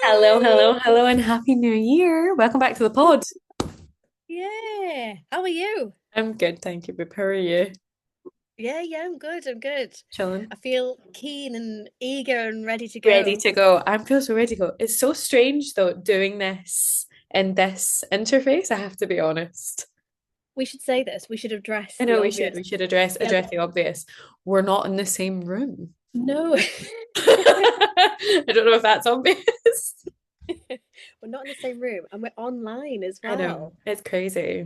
Hello, hello, Yay! hello, and Happy New Year. Welcome back to the pod. Yeah. How are you? I'm good, thank you, babe. How are you? Yeah, I'm good. I'm good. Chilling. I feel keen and eager and ready to Ready go. to go. I feel so ready to go. It's so strange though, doing this in this interface, I have to be honest. We should say this. We should I address the know we should. obvious. We should address Yeah. address the obvious. We're not in the same room. No. I don't know if that's obvious. We're not in the same room and we're online as I know. well. It's crazy.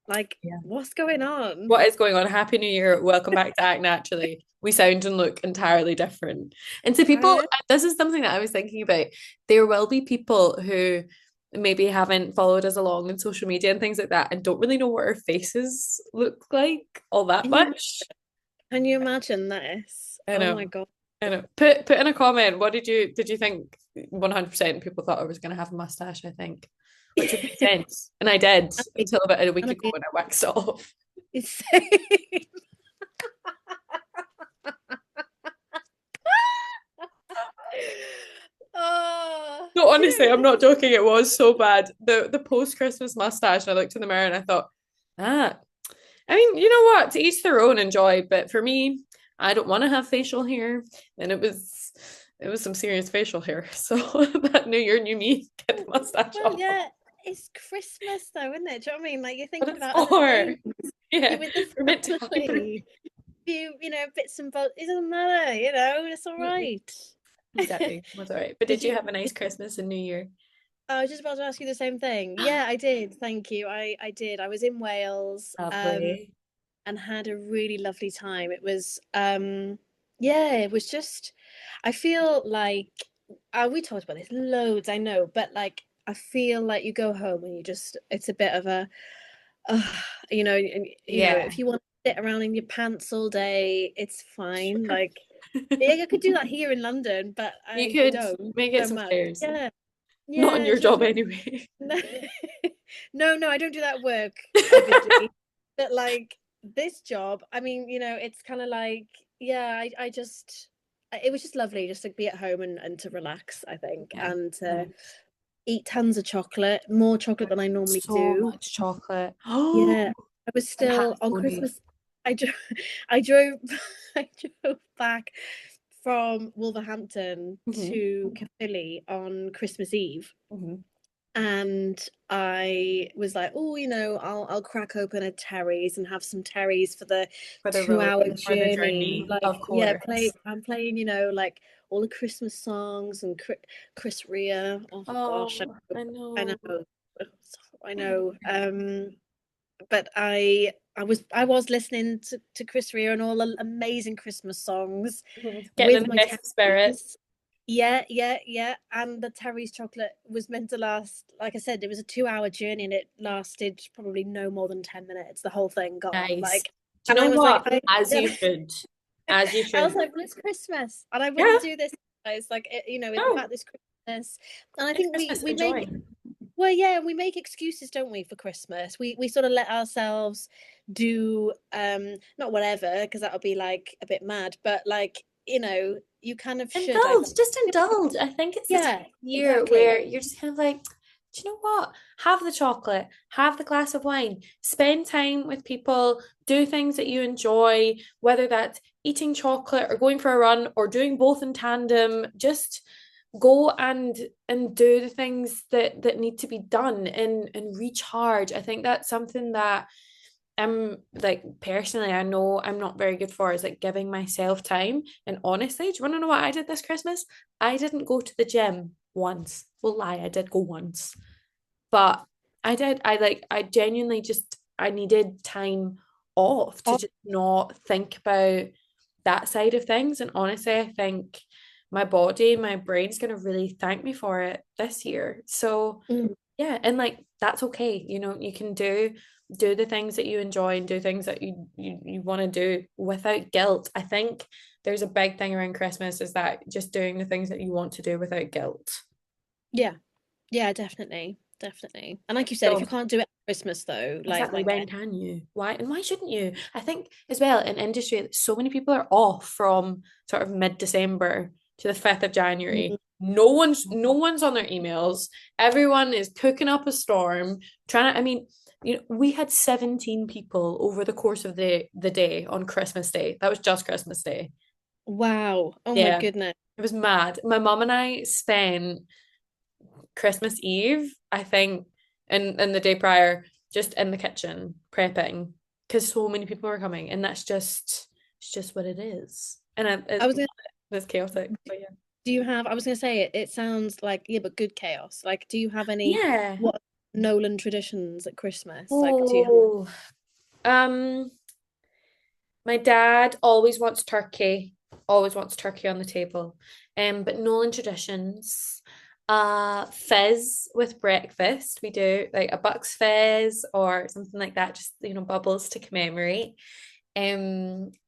Like, Yeah. what's going on? What is going on? Happy New Year. Welcome back to Act Naturally. We sound and look entirely different. And to I people, know. this is something that I was thinking about. There will be people who maybe haven't followed us along in social media and things like that and don't really know what our faces look like all that Can you much. can you imagine this? I Oh my know. God. I know. Put in a comment. What did you think 100% people thought I was going to have a mustache, I think, which would make sense. And I did I mean, until about a week I ago mean, when I waxed off. it's Oh, No, do you honestly, know I'm this not is joking. It was so bad. The post-Christmas mustache, and I looked in the mirror and I thought, ah, I mean, you know what? To each their own, enjoy. But for me, I don't want to have facial hair. And it was some serious facial hair. So that New Year, new me, get the mustache well, off. yeah, it's Christmas though, isn't it? Do you know what I mean? Like you What think it's about other for. things. You're Yeah. with the We're meant to hyper. family. Bits and bobs. It doesn't matter, it's all right. Exactly. That's all right. But Did did you you? have a nice Christmas and New Year? I was just about to ask you the same thing. Yeah, I did. Thank you. I did. I was in Wales, Lovely. and had a really lovely time. It was, yeah, it was just. I feel like we talked about this loads, I know, but like I feel like you go home and it's a bit of a uh, and Yeah. if you want to sit around in your pants all day, it's fine. Like, yeah, I could do that here in London, but You I could don't make it so some much. stairs. Yeah, Not in yeah. your Do you know job what anyway. I mean? No, I don't do that work, obviously. But like this job, I mean, it's kind of like, yeah, I just, it was just lovely just to be at home and to relax, I think, Yeah. and to Nice. eat tons of chocolate, more chocolate than I normally So do. much chocolate. Oh, Yeah, I was I'm still half on pony. Christmas. I drove, I drove, I drove back from Wolverhampton Hmm. to Caerphilly on Christmas Eve, Hmm. and I was like, oh, I'll crack open a Terry's and have some Terry's for the For the 2 hour road, for the journey. journey, Like, of yeah, course. I'm playing, like all the Christmas songs and Chris Rea. Oh gosh, Oh, I I know. know, I know. But I was listening to Chris Rea and all the amazing Christmas songs Mhm. Getting in with the my festive spirit. Terry's. Yeah. And the Terry's chocolate was meant to last, like I said, it was a 2 hour journey and it lasted probably no more than 10 minutes, the whole thing gone. Nice. Do you And know I was like, what? As you should. As you I was should. like, well, it's Christmas and I Yeah. wouldn't do this. It's like, in No, fact, this Christmas. And I it's think Christmas. we make, Enjoy. well, yeah, we make excuses, don't we, for Christmas? We sort of let ourselves do not whatever, because that'll be like a bit mad, but like, you kind of should, I Indulge, think. just indulge. I think it's the time Yeah, of year exactly. where you're just kind of like, do you know what? Have the chocolate, have the glass of wine, spend time with people, do things that you enjoy, whether that's eating chocolate or going for a run or doing both in tandem. Just go and do the things that need to be done and recharge. I think that's something that I'm like personally, I know I'm not very good for is like giving myself time. And honestly, do you want to know what I did this Christmas? I didn't go to the gym once. Well, lie, I did go once, but I did. I genuinely just, I needed time off to Oh, just not think about that side of things. And honestly, I think my body, my brain's going to really thank me for it this year. So mm, yeah, and like that's okay. You can do the things that you enjoy and do things that you want to do without guilt. I think there's a big thing around Christmas is that just doing the things that you want to do without guilt. yeah, yeah, definitely. And like you said, if you So can't do it at Christmas though, like exactly, when when can can you? Why and why shouldn't you? I think as well in industry, so many people are off from sort of mid-December to the 5th of you? January. No one's on their emails. Everyone is cooking up a storm, trying to, I mean, we had 17 people over the course of the day on Christmas Day. That was just Christmas Day. Wow. Oh my Yeah. goodness. It was mad. My mom and I spent Christmas Eve, I think, and the day prior, just in the kitchen prepping because so many people were coming, and it's just what it is. And I was gonna, it's chaotic, but yeah. do you have, I was gonna say it sounds like, yeah, but good chaos. Like, do you have any, Yeah. what Nolan traditions at Christmas? Like, do you have, Oh, um, my dad always wants turkey on the table. But Nolan traditions, fizz with breakfast. We do like a Bucks fizz or something like that, just bubbles to commemorate.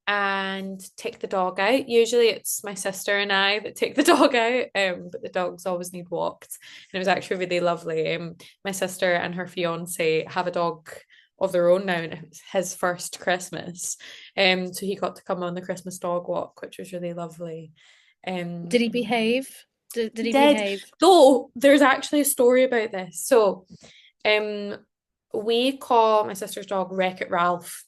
And take the dog out. Usually it's my sister and I that take the dog out, but the dogs always need walked. And it was actually really lovely. My sister and her fiance have a dog of their own now, and it was his first Christmas. So he got to come on the Christmas dog walk, which was really lovely. did Um, he behave? Did he he did, behave? though there's actually a story about this. So, um, we call my sister's dog Wreck-It Ralph.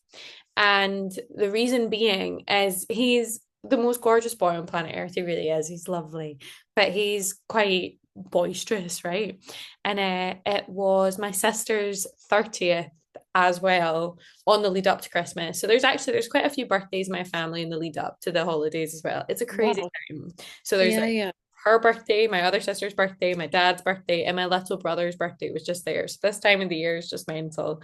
And the reason being is he's the most gorgeous boy on planet Earth. He really is. He's lovely, but he's quite boisterous, right? And it was my sister's 30th as well on the lead up to Christmas. So there's quite a few birthdays in my family in the lead up to the holidays as well. It's a crazy Wow. time. So there's Yeah, like yeah. her birthday, my other sister's birthday, my dad's birthday, and my little brother's birthday was just there. So this time of the year is just mental.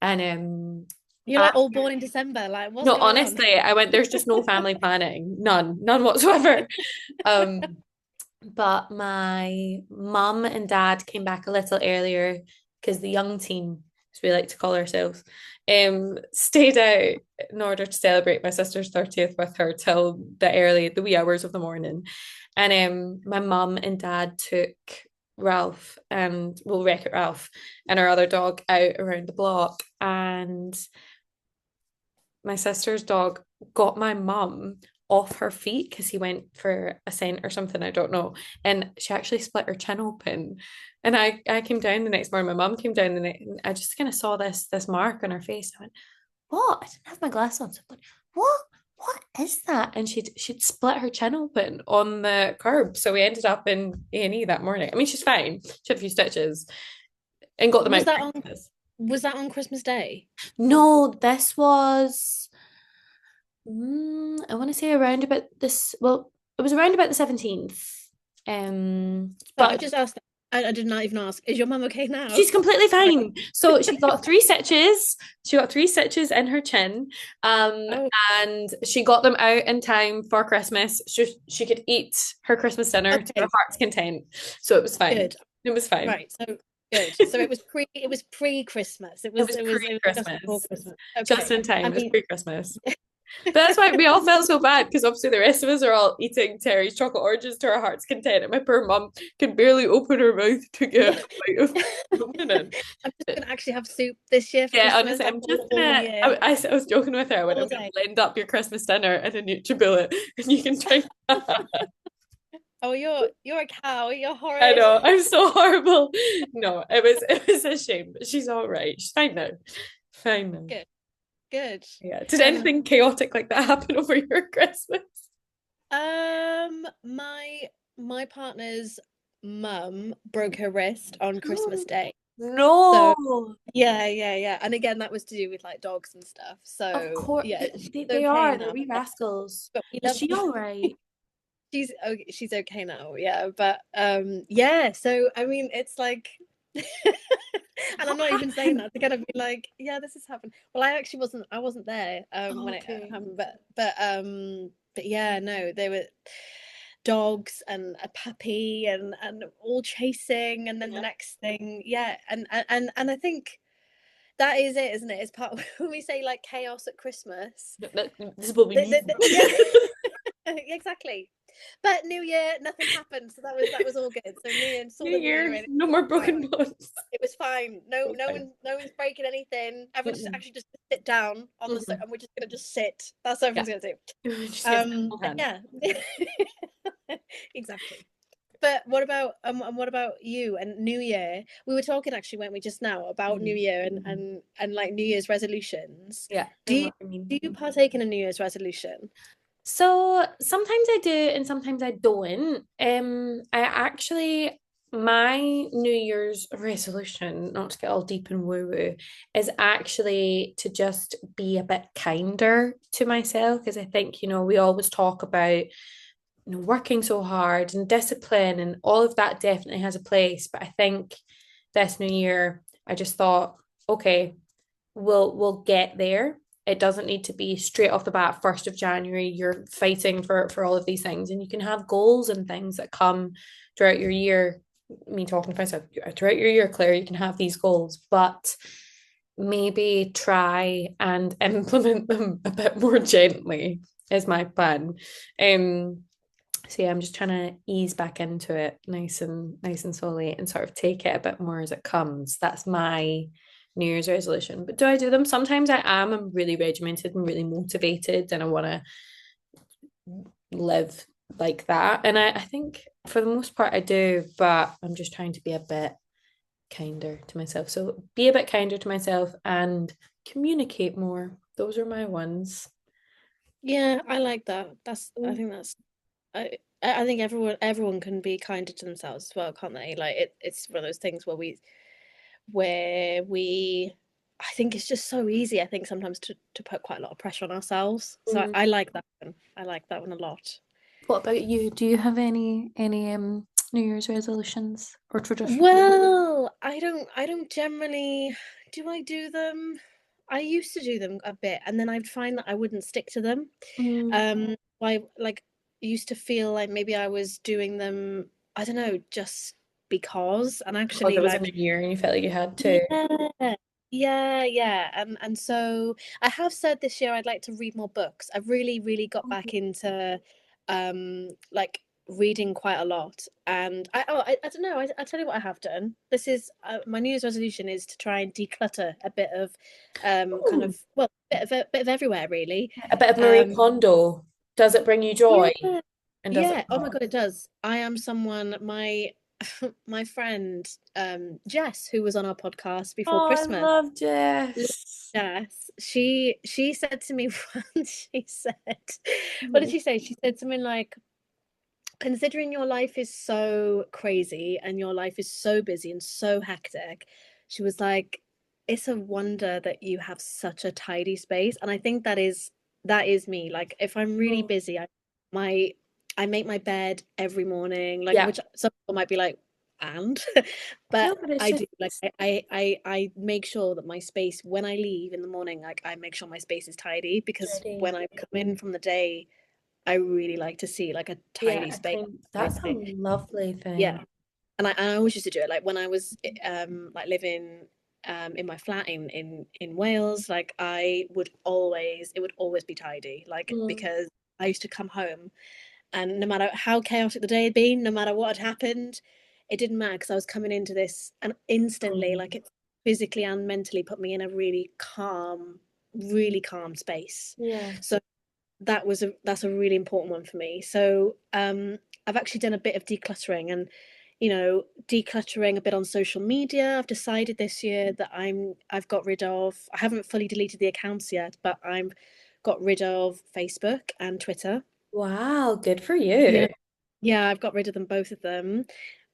And You're like all born in December. Like, what's no, going on? honestly, I went, there's just no family planning. None whatsoever. Um, but my mum and dad came back a little earlier because the young team, as we like to call ourselves, stayed out in order to celebrate my sister's 30th with her till the wee hours of the morning. And my mum and dad took Wreck-It Ralph and our other dog out around the block, and my sister's dog got my mum off her feet because he went for a scent or something, I don't know. And she actually split her chin open. And I came down the next morning, my mum came down the next, and I just kind of saw this mark on her face. I went, what? I didn't have my glasses on. So I went, what? What is that? And she'd split her chin open on the curb. So we ended up in A&E that morning. I mean, she's fine. She had a few stitches and got them Was out. that on was that on Christmas Day? No, this was I want to say around about this. Well, it was around about the 17th. Oh, I But just asked. I did not even ask. Is your mum okay now? she's completely Sorry. fine. So she got three stitches. She got three stitches in her chin. Um, Oh, and she got them out in time for Christmas. She could eat her Christmas dinner to her okay. heart's content. So it was fine. Good. It was fine. Right. So good. So it was pre-Christmas. It was It was just before pre-Christmas. Christmas. Just Okay. in time. I It was mean, pre-Christmas. But that's why we all felt so bad because obviously the rest of us are all eating Terry's chocolate oranges to our heart's content, and my poor mum could barely open her mouth to get yeah. a bite of opening. I'm just gonna actually have soup this year for Yeah, Christmas. honestly, That's I'm just all gonna. year, I was joking with her. I went, all I'm gonna day. blend up your Christmas dinner in a NutriBullet, and you can drink that. Oh, you're a cow. You're I horrid. know, I'm so horrible. No, it was a shame, but she's all right. She's fine now. Fine now. Good. Good. Yeah. Did Um, anything chaotic like that happen over your Christmas? my partner's mum broke her wrist on Christmas Day. So No. yeah, yeah, yeah. And again, that was to do with like dogs and stuff. Of So course, yeah, she's they okay are. They're now. wee rascals. But we Is love she all right? she's okay, she's okay now, yeah. But yeah, so I mean it's like and I'm What not even saying happened? that to kind of be like, yeah, this has happened. Well, I wasn't there Oh, when it okay. happened, but yeah, no, they were dogs and a puppy and all chasing, and then the Yeah. next thing, yeah, and I think that is it, isn't it? It's part of, when we say like chaos at Christmas. This is what we mean. Yeah, exactly. But New Year, nothing happened, so that was all good. So New Year, saw New the New Year, Year in. no more Fine. broken bones. It was fine. No, It was fine. no one's breaking anything. Everyone just Mm-mm. actually just sit down on the Mhm. and we're just gonna just sit. That's what Yeah. everyone's gonna do. Just get some And hand. yeah, exactly. But what about and what about you and New Year? We were talking actually, weren't we, just now about New Mm. Year and like New Year's resolutions. Yeah, Do no you what I mean. do you partake in a New Year's resolution? So sometimes I do and sometimes I don't. I actually my New Year's resolution, not to get all deep and woo-woo, is actually to just be a bit kinder to myself because I think, we always talk about, working so hard and discipline and all of that definitely has a place. But I think this new year, I just thought, okay, we'll get there. It doesn't need to be straight off the bat, 1st of January, you're fighting for all of these things. And you can have goals and things that come throughout your year. Me talking to myself, throughout your year, Claire, you can have these goals, but maybe try and implement them a bit more gently is my plan. So yeah, I'm just trying to ease back into it nice and slowly and sort of take it a bit more as it comes. That's my New Year's resolution. But do I do them? Sometimes I am. I'm really regimented and really motivated and I want to live like that. And I think for the most part I do, but I'm just trying to be a bit kinder to myself. So be a bit kinder to myself and communicate more. Those are my ones. Yeah, I like that. I Mm. think that's I think everyone can be kinder to themselves as well, can't they? Like it's one of those things where we I think it's just so easy, I think sometimes to put quite a lot of pressure on ourselves. So Mm. I like that one. I like that one a lot. What about you? Do you have any New Year's resolutions or traditions? Well, I don't generally do I do them? I used to do them a bit and then I'd find that I wouldn't stick to them. Mm. Um, I like used to feel like maybe I was doing them, I don't know, just because, and Because actually it was a like new year and you felt like you had to. yeah, yeah. And so I have said this year I'd like to read more books. I've really got back into like reading quite a lot. And I don't know, I tell you what I have done. This is my New Year's resolution is to try and declutter a bit of kind Ooh, of well, bit of everywhere really. a bit of Marie Um Kondo. Does it bring you joy? yeah, And does it yeah. Oh my not? God, it does. I am someone my friend Jess, who was on our podcast before Oh, I Christmas. love Jess. Jess, she said to me once, she said, what did Mhm. she say? She said something like, considering your life is so crazy and your life is so busy and so hectic, she was like, it's a wonder that you have such a tidy space. And I think that is me. Like if I'm really Mm. busy, my I make my bed every morning, like Yeah. which some people might be like, and but No, but it's I just do like I make sure that my space when I leave in the morning, like I make sure my space is tidy because when dirty. I come in from the day, I really like to see like a Yeah, tidy a space. tiny, My that's a day. lovely Yeah, thing. and I always used to do it. Like when I was like living in my flat in Wales, like I would always it would always be tidy. Like Mm. because I used to come home and no matter how chaotic the day had been, no matter what had happened, it didn't matter because I was coming into this and instantly, like Clean. it physically and mentally put me in a really calm space. Yeah. So that's a really important one for me. So I've actually done a bit of decluttering and decluttering a bit on social media. I've decided this year that I've got rid of I haven't fully deleted the accounts yet, but I'm got rid of Facebook and Twitter. Wow, good for Yeah. you. Yeah, I've got rid of them, both of them.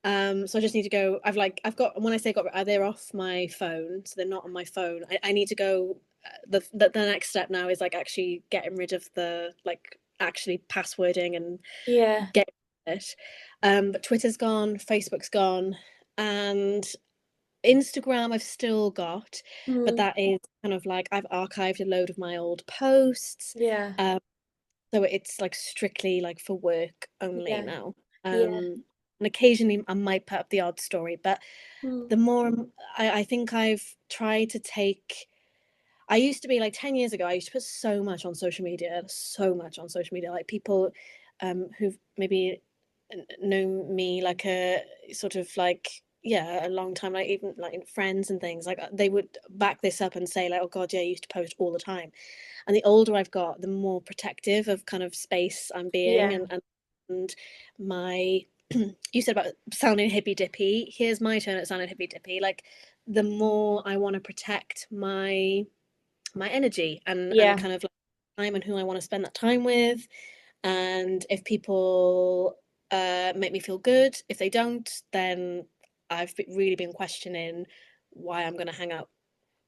So I just need to go. I've got when I say they're off my phone, so they're not on my phone. I need to go. The next step now is like actually getting rid of the like actually passwording and Yeah. get it. But Twitter's gone, Facebook's gone, and Instagram I've still got, but Mm. that is kind of like I've archived a load of my old posts. Yeah. Um, so it's like strictly like for work only Yeah. now. Yeah. And occasionally I might put up the odd story, but Mm. the more I think I've tried to take. I used to be like 10 years ago, I used to put so much on social media. Like people who've maybe known me like a sort of like, yeah, a long time, like even like friends and things, like they would back this up and say, like, oh God, yeah, you used to post all the time. And the older I've got, the more protective of kind of space I'm being Yeah. and my you said about sounding hippy dippy. Here's my turn at sounding hippy dippy. Like the more I want to protect my energy and Yeah. kind of like time and who I want to spend that time with. And if people make me feel good, if they don't, then really been questioning why I'm going to hang out,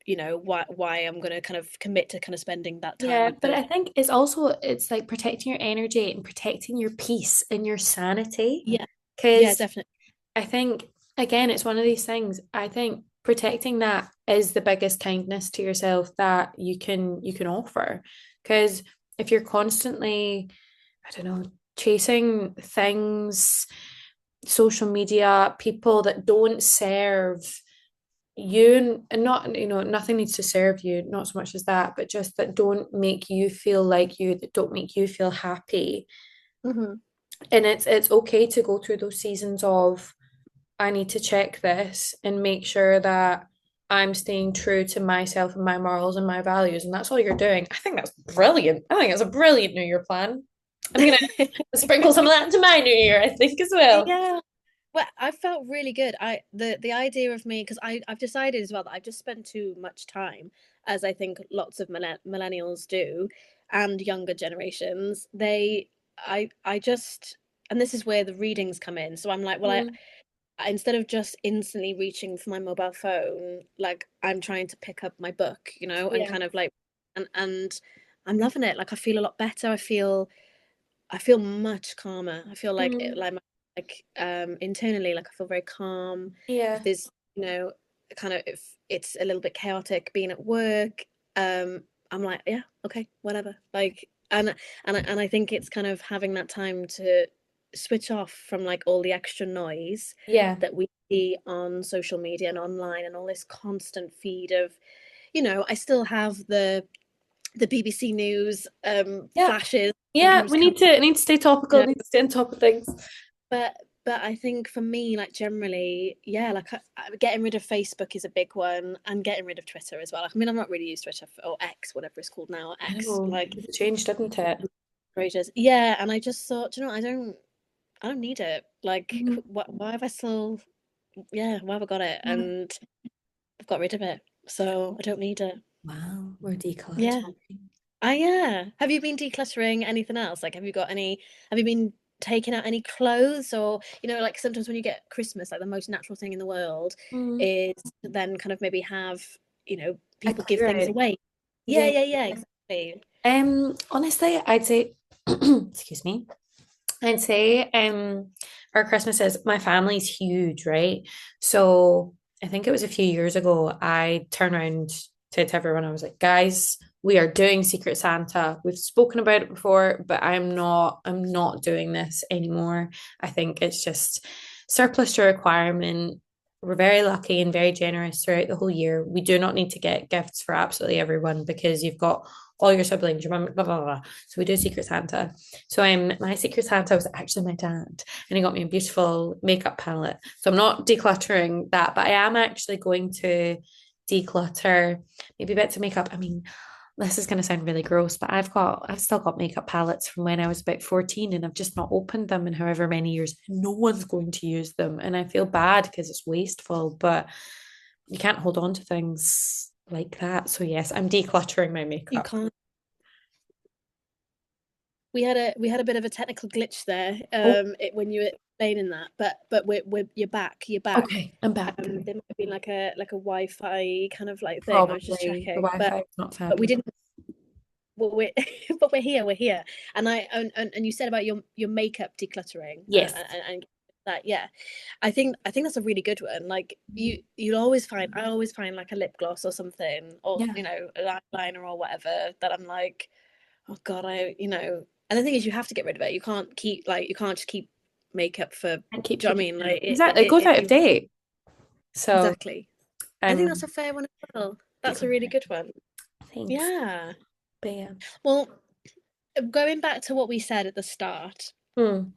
why I'm going to kind of commit to kind of spending that time Yeah, with but those. I think it's like protecting your energy and protecting your peace and your sanity. Yeah, yeah, Because definitely. I think, again, it's one of these things. I think protecting that is the biggest kindness to yourself that you can offer. Because if you're constantly, I don't know, chasing things, social media, people that don't serve you, and not, nothing needs to serve you, not so much as that, but just that don't make you feel like you, that don't make you feel happy. Hmm. And it's okay to go through those seasons of, I need to check this and make sure that I'm staying true to myself and my morals and my values. And that's all you're doing. I think that's brilliant. I think it's a brilliant New Year plan. I'm gonna sprinkle some of that into my New Year, I think, as well. Yeah. Well, I felt really good. The idea of me, because I've decided as well that I've just spent too much time, as I think lots of millennials do, and younger generations. I just, and this is where the readings come in. So I'm like, well, Mm, instead of just instantly reaching for my mobile phone, like I'm trying to pick up my book, and yeah. kind of like, and I'm loving it. Like I feel a lot better. I feel much calmer. I feel like Mm, internally, like I feel very calm. If yeah. there's, kind of, if it's a little bit chaotic being at work, I'm like, yeah, okay, whatever. Like, and I think it's kind of having that time to switch off from like all the extra noise Yeah. that we see on social media and online and all this constant feed of, I still have the BBC News Yeah. flashes Yeah. sometimes We come, need to stay topical, need to stay on top of things. but I think for me, like generally, yeah, like getting rid of Facebook is a big one, and getting rid of Twitter as well. Like, I mean, I've not really used Twitter or X, whatever it's called now, I X, know. like It changed, didn't it? for ages. Yeah, and I just thought, I don't need it. Like, Mhm. why have I still, yeah, why have I got it? And I've got rid of it, so I don't need it. Wow, we're Yeah. decluttering. Yeah. Have you been decluttering anything else? Like, have you been taking out any clothes or, like sometimes when you get Christmas, like the most natural thing in the world Mm, is to then kind of maybe have, I people give clear things out. away. Yeah, Yeah. yeah, yeah, exactly. Honestly, I'd say, excuse me. I'd say our Christmases, my family's huge, right? So I think it was a few years ago, I turned around, said to everyone, I was like, guys, we are doing Secret Santa. We've spoken about it before, but I'm not doing this anymore. I think it's just surplus to requirement. We're very lucky and very generous throughout the whole year. We do not need to get gifts for absolutely everyone because you've got all your siblings, your mum, blah, blah, blah. So we do Secret Santa. So my Secret Santa was actually my dad, and he got me a beautiful makeup palette. So I'm not decluttering that, but I am actually going to declutter maybe bits of makeup. I mean, this is going to sound really gross, but I've still got makeup palettes from when I was about 14, and I've just not opened them in however many years. No one's going to use them, and I feel bad because it's wasteful, but you can't hold on to things like that. So yes, I'm decluttering my You makeup. can't. We had a bit of a technical glitch there, Oh, when you were explaining that, but you're back. You're back. okay, I'm back. There might have been like a Wi-Fi kind of like thing. I was just Probably the checking, Wi-Fi is not but we fabulous. didn't. Well, we're but we're here, and you said about your makeup decluttering, Yes. and that, yeah, I think that's a really good one. Like I always find like a lip gloss or something, or Yeah. a liner or whatever that I'm like, oh God, and the thing is, you have to get rid of it. You can't just keep makeup for. Do And keep you know what I keeping mean? it. Like Exactly. It goes out of date. So exactly. I think that's I'm a fair one as well. That's a really decluttering. good one. Thanks. Yeah. But yeah. Well, going back to what we said at the start, Hmm.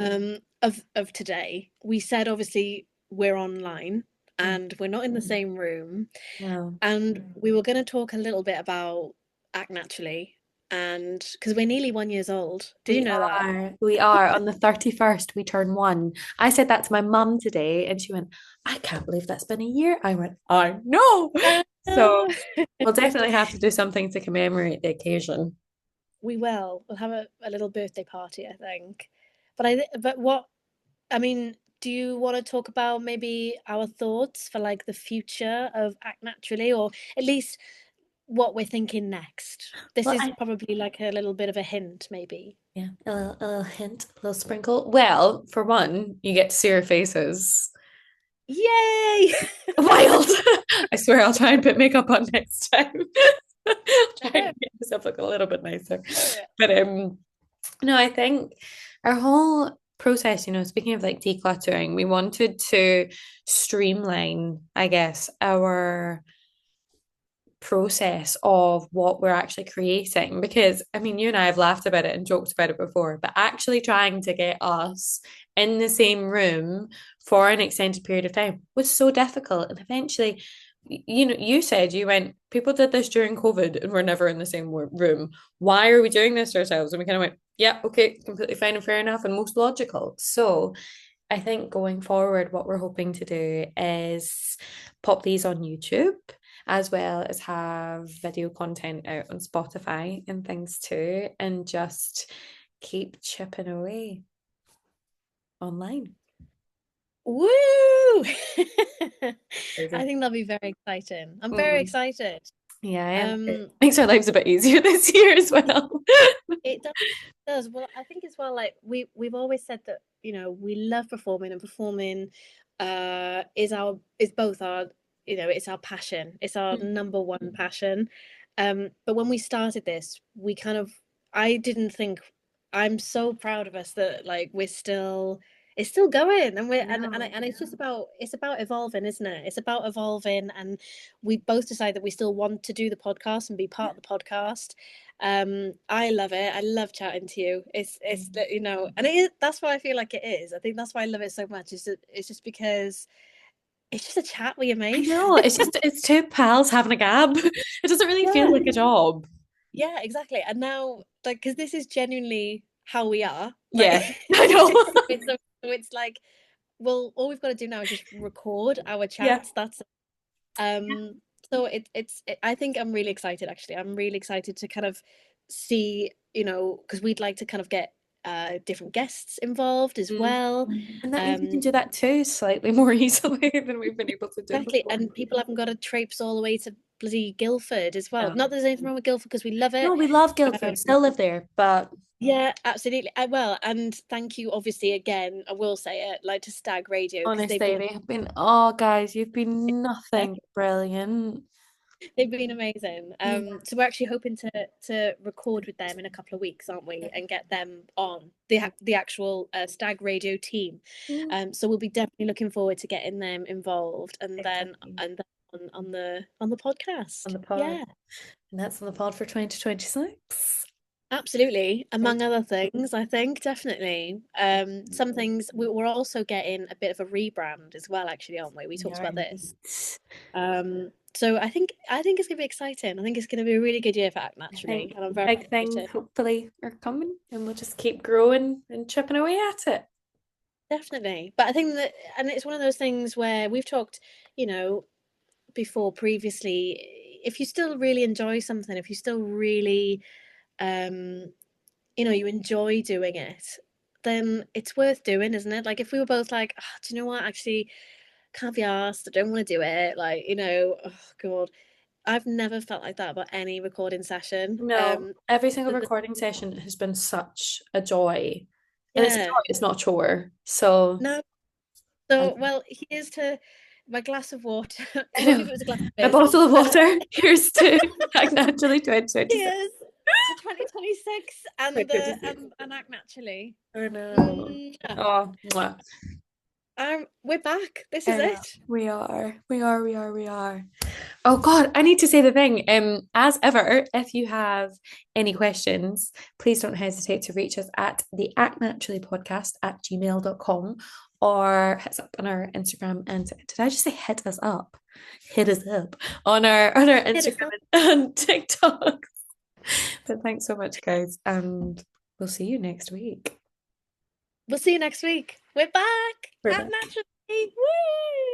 of today, we said obviously we're online Mm. and we're not in the same room, No. and we were going to talk a little bit about Act Naturally and because we're nearly 1 years old. Did you We know that? are. We are. On the 31st, we turn one. I said that to my mum today, and she went, I can't believe that's been a year. I went, I know. So Uh, we'll definitely have to do something to commemorate the occasion. we will. We'll have a little birthday party, I think. But what I mean, do you want to talk about maybe our thoughts for like the future of Act Naturally, or at least what we're thinking next? This Well, is I probably like a little bit of a hint, maybe. yeah, a little hint, a little sprinkle. Well, for one, you get to see our faces. Yay! Wild. I swear I'll try and put makeup on next time. I'll try and make myself look a little bit nicer. But no, I think our whole process, speaking of like decluttering, we wanted to streamline, I guess, our process of what we're actually creating. Because, I mean, you and I have laughed about it and joked about it before, but actually trying to get us in the same room for an extended period of time was so difficult. And eventually, you said you went, people did this during COVID and we're never in the same room. Why are we doing this to ourselves? And we kind of went, yeah, okay, completely fine and fair enough and most logical. So I think going forward, what we're hoping to do is pop these on YouTube as well as have video content out on Spotify and things too, and just keep chipping away online. Woo! I Crazy. think that'll be very exciting. I'm very Mm, excited. yeah, I am. It Um, makes our lives a bit easier this year as well. it does. Well, I think as well, like we've always said that, we love performing, and performing is both our, it's our passion. It's our number one passion. But when we started this, we kind of I didn't think I'm so proud of us that like we're still it's still going, and I we're know. and it's about evolving, isn't it? It's about evolving, and we both decided that we still want to do the podcast and be part of the podcast. I love it. I love chatting to you. And it is, that's why I feel like it is. I think that's why I love it so much. It's just because it's just a chat with your I mate. know. It's two pals having a gab. It doesn't really feel Yeah, like a job. yeah, exactly. And now, like, because this is genuinely how we are. Like, Yeah, I know. so it's like, well, all we've got to do now is just record our Yeah. chats. That's Um, so I think I'm really excited actually. I'm really excited to kind of see, because we'd like to kind of get different guests involved as Mm. well. And that means we can Um, do that too slightly more easily than we've been able to do exactly. before. And people haven't got to traipse all the way to bloody Guildford as well. Yeah. Not that there's anything wrong with Guildford because we love No, it. we love Um, Guildford, still live there, but yeah, absolutely. Well, and thank you, obviously, again, I will say it, like to Stag Radio because they've honestly, been they have been, oh, guys, you've been nothing but brilliant. they've been amazing. Yeah. So we're actually hoping to record with them in a couple of weeks, aren't we? And get them on the actual Stag Radio team. Mm, So we'll be definitely looking forward to getting them involved, and then exciting. on the On podcast. the pod. Yeah, And that's on the pod for 2026. absolutely. Among other things, I think definitely. Some things we're also getting a bit of a rebrand as well. Actually, aren't we? We We talked are about indeed. this. So I think it's gonna be exciting. I think it's gonna be a really good year for Act I Naturally, think and I'm very big things excited. hopefully are coming and we'll just keep growing and chipping away at it. Definitely. But I think that, and it's one of those things where we've talked, you know, before previously, if you still really enjoy something, if you still really, um, you enjoy doing it, then it's worth doing, isn't it? Like if we were both like, oh, do you know what? Actually, can't be asked. I don't want to do it. Like, oh God, I've never felt like that about any recording session. No, every single But recording session has been such a joy. And it's a yeah, joy, it's not a chore. So no. I, So, well, here's to my glass of water. I Well, maybe know. if it was a glass of A beer, bottle of but water. Here's to like naturally 2026. cheers to 2026 and the 2026. and Act Naturally. I know. Mwah. Oh, mwah. We're back. This is I know. it. We are. We are. We are. We are. Oh God, I need to say the thing. As ever, if you have any questions, please don't hesitate to reach us at the Act Naturally podcast at gmail.com or hit us up on our Instagram and did I just say hit us up? Hit us up on our Hit us Instagram up. and TikTok. But thanks so much, guys, and we'll see you next week. We'll see you next week. We're back We're at back. Naturally. Woo!